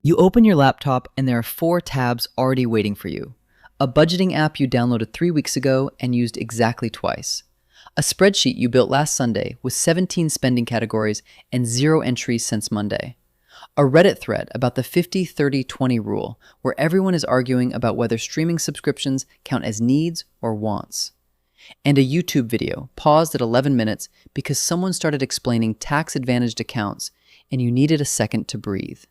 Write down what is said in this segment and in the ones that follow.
You open your laptop and there are 4 tabs already waiting for you. A budgeting app you downloaded 3 weeks ago and used exactly twice. A spreadsheet you built last Sunday with 17 spending categories and 0 entries since Monday. A Reddit thread about the 50-30-20 rule where everyone is arguing about whether streaming subscriptions count as needs or wants. And a YouTube video paused at 11 minutes because someone started explaining tax-advantaged accounts and you needed a second to breathe.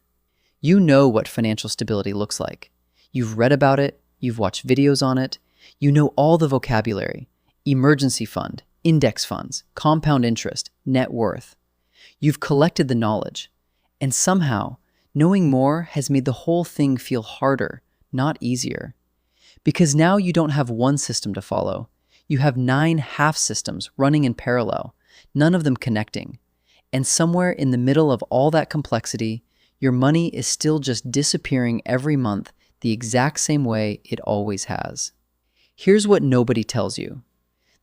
You know what financial stability looks like. You've read about it, you've watched videos on it, you know all the vocabulary: emergency fund, index funds, compound interest, net worth. You've collected the knowledge, and somehow, knowing more has made the whole thing feel harder, not easier. Because now you don't have one system to follow. You have 9 half systems running in parallel, none of them connecting. And somewhere in the middle of all that complexity, your money is still just disappearing every month the exact same way it always has. Here's what nobody tells you.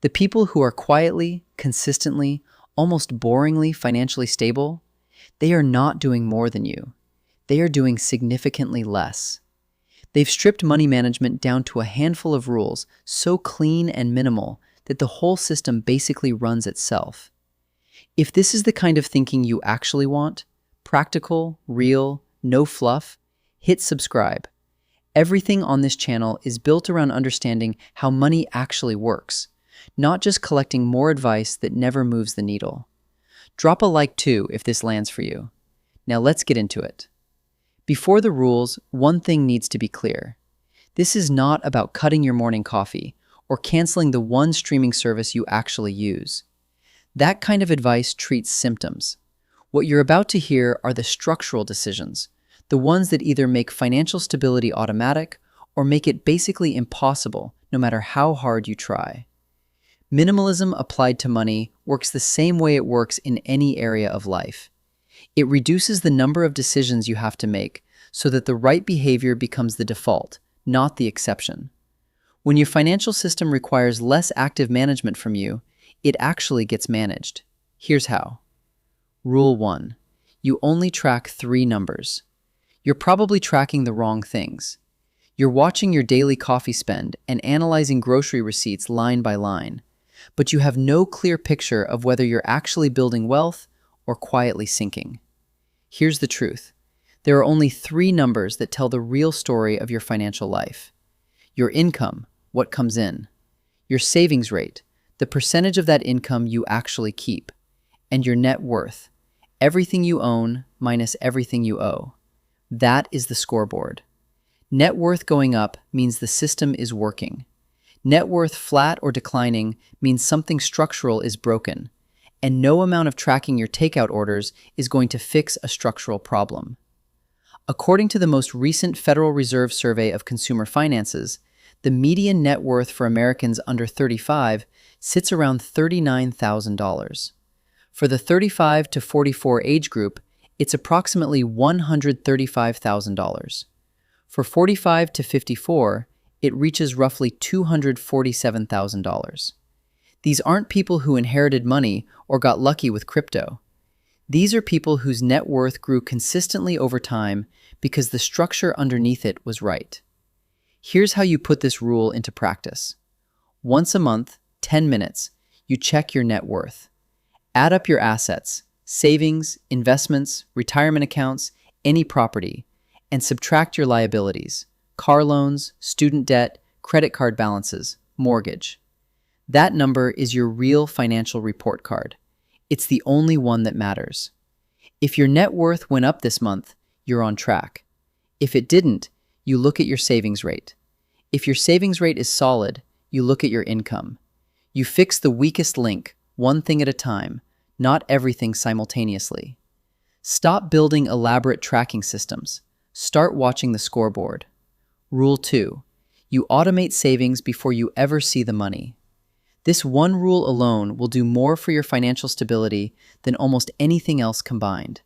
The people who are quietly, consistently, almost boringly financially stable, they are not doing more than you. They are doing significantly less. They've stripped money management down to a handful of rules so clean and minimal that the whole system basically runs itself. If this is the kind of thinking you actually want, practical, real, no fluff, hit subscribe. Everything on this channel is built around understanding how money actually works, not just collecting more advice that never moves the needle. Drop a like too if this lands for you. Now let's get into it. Before the rules, one thing needs to be clear. This is not about cutting your morning coffee or canceling the one streaming service you actually use. That kind of advice treats symptoms. What you're about to hear are the structural decisions, the ones that either make financial stability automatic or make it basically impossible no matter how hard you try. Minimalism applied to money works the same way it works in any area of life. It reduces the number of decisions you have to make so that the right behavior becomes the default, not the exception. When your financial system requires less active management from you, it actually gets managed. Here's how. Rule 1. You only track 3 numbers. You're probably tracking the wrong things. You're watching your daily coffee spend and analyzing grocery receipts line by line, but you have no clear picture of whether you're actually building wealth or quietly sinking. Here's the truth. There are only 3 numbers that tell the real story of your financial life. Your income, what comes in. Your savings rate, the percentage of that income you actually keep. And your net worth, everything you own minus everything you owe. That is the scoreboard. Net worth going up means the system is working. Net worth flat or declining means something structural is broken, and no amount of tracking your takeout orders is going to fix a structural problem. According to the most recent Federal Reserve survey of consumer finances, the median net worth for Americans under 35 sits around $39,000. For the 35 to 44 age group, it's approximately $135,000. For 45 to 54, it reaches roughly $247,000. These aren't people who inherited money or got lucky with crypto. These are people whose net worth grew consistently over time because the structure underneath it was right. Here's how you put this rule into practice. Once a month, 10 minutes, you check your net worth. Add up your assets, savings, investments, retirement accounts, any property, and subtract your liabilities, car loans, student debt, credit card balances, mortgage. That number is your real financial report card. It's the only one that matters. If your net worth went up this month, you're on track. If it didn't, you look at your savings rate. If your savings rate is solid, you look at your income. You fix the weakest link, one thing at a time, not everything simultaneously. Stop building elaborate tracking systems. Start watching the scoreboard. Rule 2. You automate savings before you ever see the money. This one rule alone will do more for your financial stability than almost anything else combined.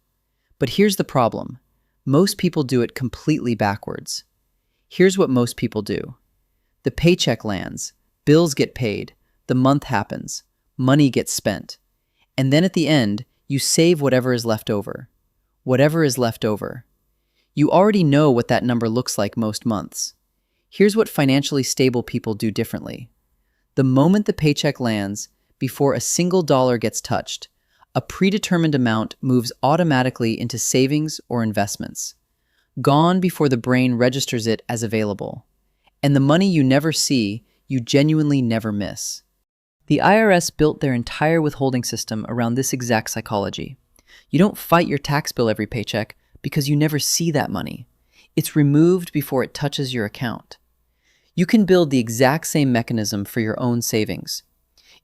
But here's the problem. Most people do it completely backwards. Here's what most people do. The paycheck lands, bills get paid, the month happens, money gets spent, and then at the end, you save whatever is left over. Whatever is left over. You already know what that number looks like most months. Here's what financially stable people do differently. The moment the paycheck lands, before a single dollar gets touched, a predetermined amount moves automatically into savings or investments, gone before the brain registers it as available. And the money you never see, you genuinely never miss. The IRS built their entire withholding system around this exact psychology. You don't fight your tax bill every paycheck because you never see that money. It's removed before it touches your account. You can build the exact same mechanism for your own savings.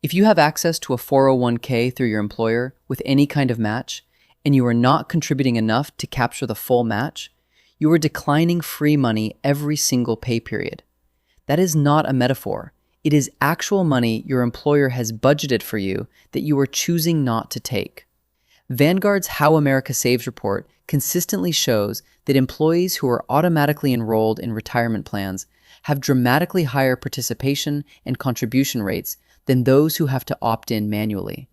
If you have access to a 401k through your employer with any kind of match, and you are not contributing enough to capture the full match, you are declining free money every single pay period. That is not a metaphor. It is actual money your employer has budgeted for you that you are choosing not to take. Vanguard's How America Saves report consistently shows that employees who are automatically enrolled in retirement plans have dramatically higher participation and contribution rates than those who have to opt in manually.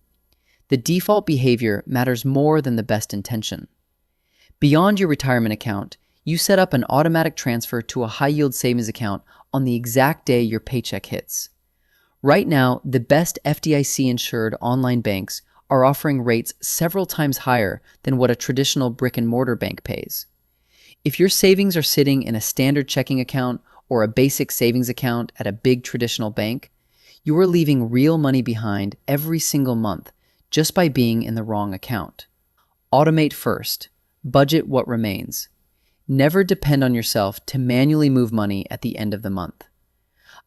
The default behavior matters more than the best intention. Beyond your retirement account, you set up an automatic transfer to a high-yield savings account on the exact day your paycheck hits. Right now, the best FDIC-insured online banks are offering rates several times higher than what a traditional brick-and-mortar bank pays. If your savings are sitting in a standard checking account or a basic savings account at a big traditional bank, you are leaving real money behind every single month just by being in the wrong account. Automate first. Budget what remains. Never depend on yourself to manually move money at the end of the month.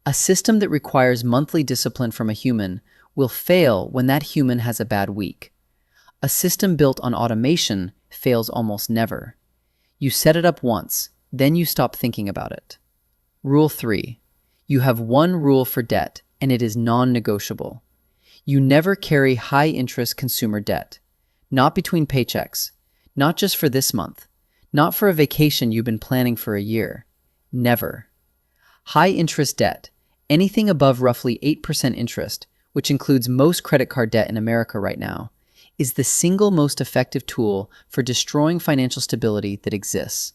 A system that requires monthly discipline from a human will fail when that human has a bad week. A system built on automation fails almost never. You set it up once, then you stop thinking about it. Rule 3. You have one rule for debt, and it is non-negotiable. You never carry high-interest consumer debt. Not between paychecks. Not just for this month. Not for a vacation you've been planning for a year. Never. High-interest debt, anything above roughly 8% interest, which includes most credit card debt in America right now, is the single most effective tool for destroying financial stability that exists.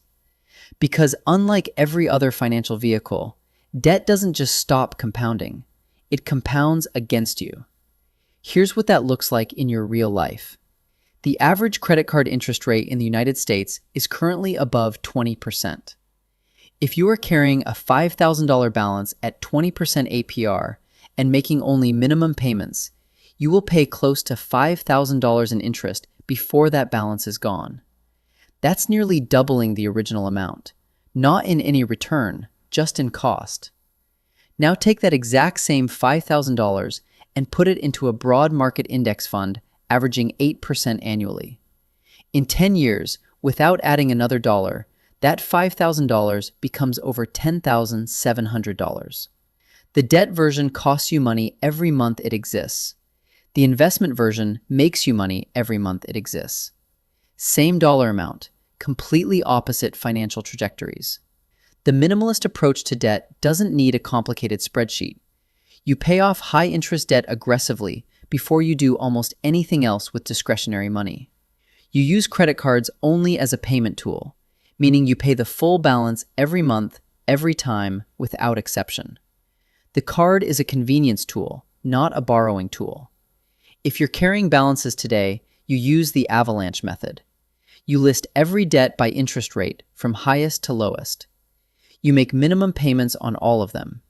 Because unlike every other financial vehicle, debt doesn't just stop compounding. It compounds against you. Here's what that looks like in your real life. The average credit card interest rate in the United States is currently above 20%. If you are carrying a $5,000 balance at 20% APR and making only minimum payments, you will pay close to $5,000 in interest before that balance is gone. That's nearly doubling the original amount, not in any return, just in cost. Now take that exact same $5,000 and put it into a broad market index fund averaging 8% annually. In 10 years, without adding another dollar, that $5,000 becomes over $10,700. The debt version costs you money every month it exists. The investment version makes you money every month it exists. Same dollar amount, completely opposite financial trajectories. The minimalist approach to debt doesn't need a complicated spreadsheet. You pay off high-interest debt aggressively before you do almost anything else with discretionary money. You use credit cards only as a payment tool, meaning you pay the full balance every month, every time, without exception. The card is a convenience tool, not a borrowing tool. If you're carrying balances today, you use the avalanche method. You list every debt by interest rate, from highest to lowest. You make minimum payments on all of them.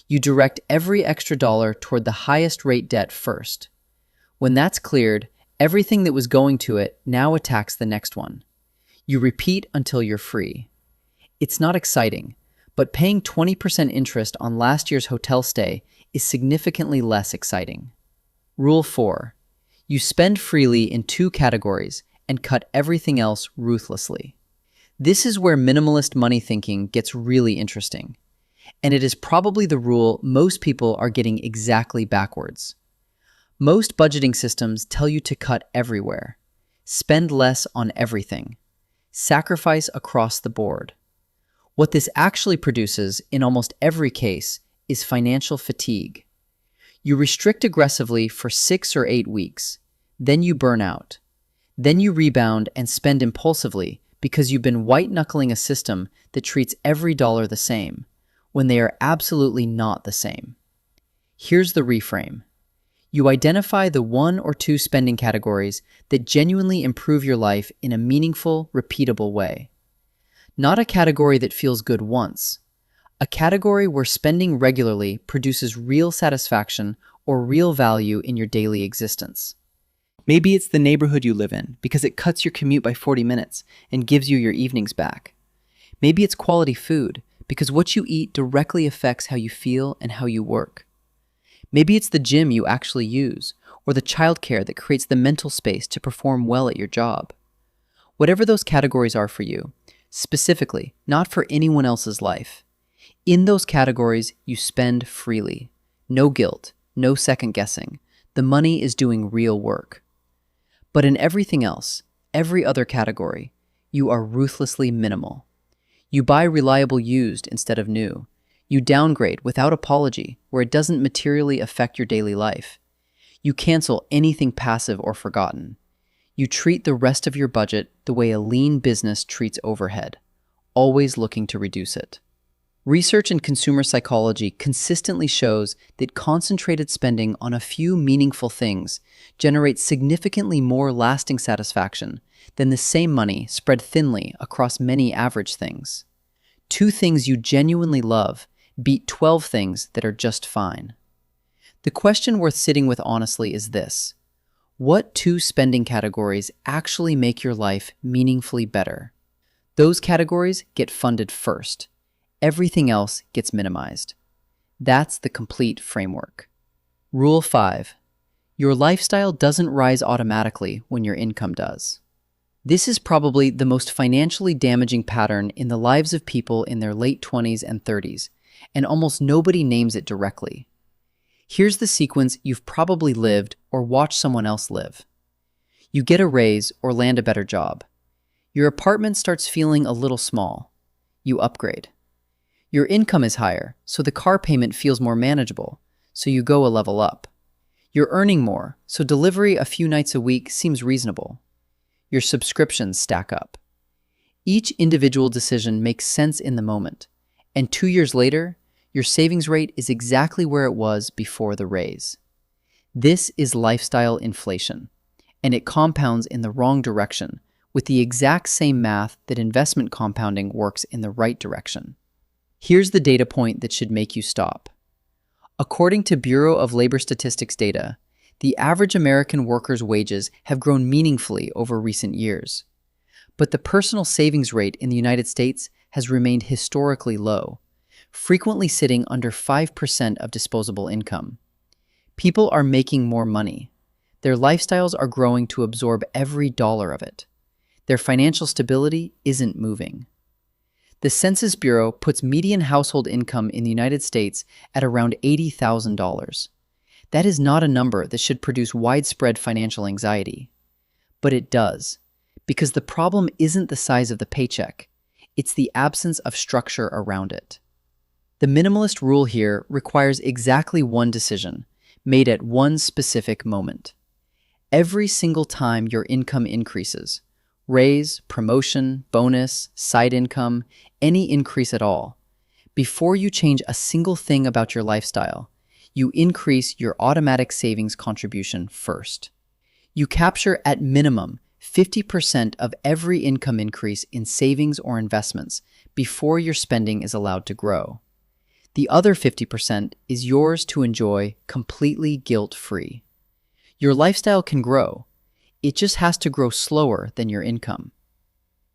You direct every extra dollar toward the highest rate debt first. When that's cleared, everything that was going to it now attacks the next one. You repeat until you're free. It's not exciting, but paying 20% interest on last year's hotel stay is significantly less exciting. Rule 4. You spend freely in 2 categories and cut everything else ruthlessly. This is where minimalist money thinking gets really interesting. And it is probably the rule most people are getting exactly backwards. Most budgeting systems tell you to cut everywhere, spend less on everything, sacrifice across the board. What this actually produces, in almost every case, is financial fatigue. You restrict aggressively for 6 or 8 weeks, then you burn out. Then you rebound and spend impulsively because you've been white-knuckling a system that treats every dollar the same, when they are absolutely not the same. Here's the reframe. You identify the one or two spending categories that genuinely improve your life in a meaningful, repeatable way. Not a category that feels good once, a category where spending regularly produces real satisfaction or real value in your daily existence. Maybe it's the neighborhood you live in because it cuts your commute by 40 minutes and gives you your evenings back. Maybe it's quality food because what you eat directly affects how you feel and how you work. Maybe it's the gym you actually use or the childcare that creates the mental space to perform well at your job. Whatever those categories are for you, specifically, not for anyone else's life. In those categories, you spend freely. No guilt, no second guessing. The money is doing real work. But in everything else, every other category, you are ruthlessly minimal. You buy reliable used instead of new. You downgrade without apology where it doesn't materially affect your daily life. You cancel anything passive or forgotten. You treat the rest of your budget the way a lean business treats overhead, always looking to reduce it. Research in consumer psychology consistently shows that concentrated spending on a few meaningful things generates significantly more lasting satisfaction than the same money spread thinly across many average things. 2 things you genuinely love beat 12 things that are just fine. The question worth sitting with honestly is this: what 2 spending categories actually make your life meaningfully better? Those categories get funded first. Everything else gets minimized. That's the complete framework. Rule 5. Your lifestyle doesn't rise automatically when your income does. This is probably the most financially damaging pattern in the lives of people in their late 20s and 30s, and almost nobody names it directly. Here's the sequence you've probably lived or watched someone else live. You get a raise or land a better job. Your apartment starts feeling a little small. You upgrade. Your income is higher, so the car payment feels more manageable, so you go a level up. You're earning more, so delivery a few nights a week seems reasonable. Your subscriptions stack up. Each individual decision makes sense in the moment, and 2 years later, your savings rate is exactly where it was before the raise. This is lifestyle inflation, and it compounds in the wrong direction with the exact same math that investment compounding works in the right direction. Here's the data point that should make you stop. According to Bureau of Labor Statistics data, the average American worker's wages have grown meaningfully over recent years. But the personal savings rate in the United States has remained historically low, frequently sitting under 5% of disposable income. People are making more money. Their lifestyles are growing to absorb every dollar of it. Their financial stability isn't moving. The Census Bureau puts median household income in the United States at around $80,000. That is not a number that should produce widespread financial anxiety. But it does, because the problem isn't the size of the paycheck, it's the absence of structure around it. The minimalist rule here requires exactly one decision, made at one specific moment. Every single time your income increases, raise, promotion, bonus, side income, any increase at all, before you change a single thing about your lifestyle, you increase your automatic savings contribution first. You capture at minimum 50% of every income increase in savings or investments before your spending is allowed to grow. The other 50% is yours to enjoy completely guilt-free. Your lifestyle can grow. It just has to grow slower than your income.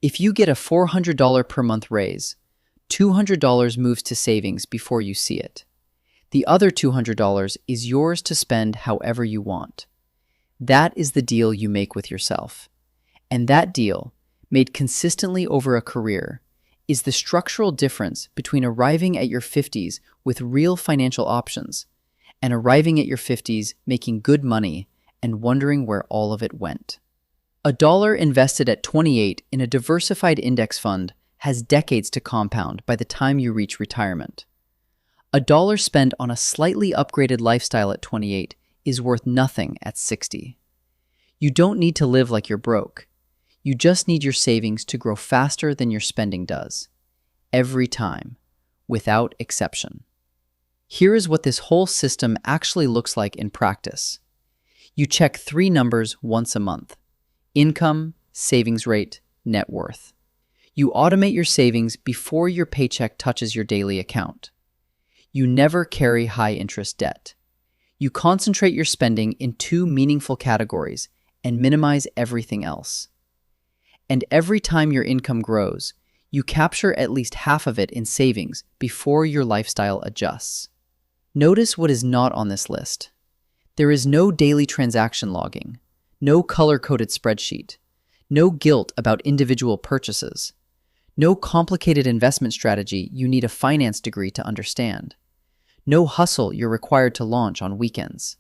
If you get a $400 per month raise, $200 moves to savings before you see it. The other $200 is yours to spend however you want. That is the deal you make with yourself. And that deal, made consistently over a career, is the structural difference between arriving at your 50s with real financial options and arriving at your 50s making good money and wondering where all of it went. A dollar invested at 28 in a diversified index fund has decades to compound by the time you reach retirement. A dollar spent on a slightly upgraded lifestyle at 28 is worth nothing at 60. You don't need to live like you're broke. You just need your savings to grow faster than your spending does. Every time, without exception. Here is what this whole system actually looks like in practice. You check 3 numbers once a month: income, savings rate, net worth. You automate your savings before your paycheck touches your daily account. You never carry high-interest debt. You concentrate your spending in 2 meaningful categories and minimize everything else. And every time your income grows, you capture at least half of it in savings before your lifestyle adjusts. Notice what is not on this list. There is no daily transaction logging, no color-coded spreadsheet, no guilt about individual purchases, no complicated investment strategy you need a finance degree to understand, no hustle you're required to launch on weekends.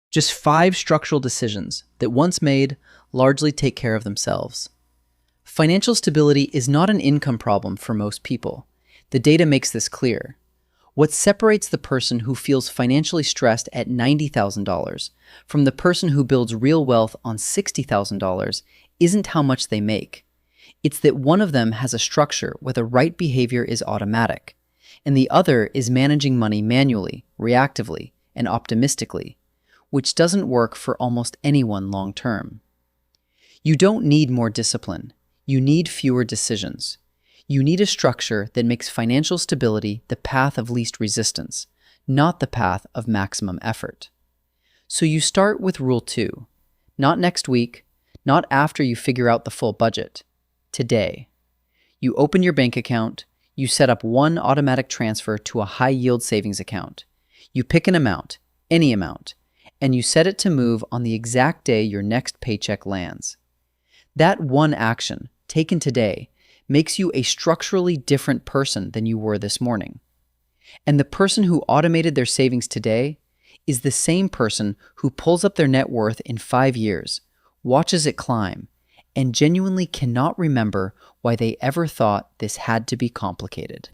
Just 5 structural decisions that, once made, largely take care of themselves. Financial stability is not an income problem for most people. The data makes this clear. What separates the person who feels financially stressed at $90,000 from the person who builds real wealth on $60,000 isn't how much they make. It's that one of them has a structure where the right behavior is automatic, and the other is managing money manually, reactively, and optimistically, which doesn't work for almost anyone long term. You don't need more discipline. You need fewer decisions. You need a structure that makes financial stability the path of least resistance, not the path of maximum effort. So you start with Rule 2. Not next week, not after you figure out the full budget. Today. You open your bank account, you set up one automatic transfer to a high-yield savings account. You pick an amount, any amount, and you set it to move on the exact day your next paycheck lands. That one action, taken today, makes you a structurally different person than you were this morning. And the person who automated their savings today is the same person who pulls up their net worth in 5 years, watches it climb, and genuinely cannot remember why they ever thought this had to be complicated.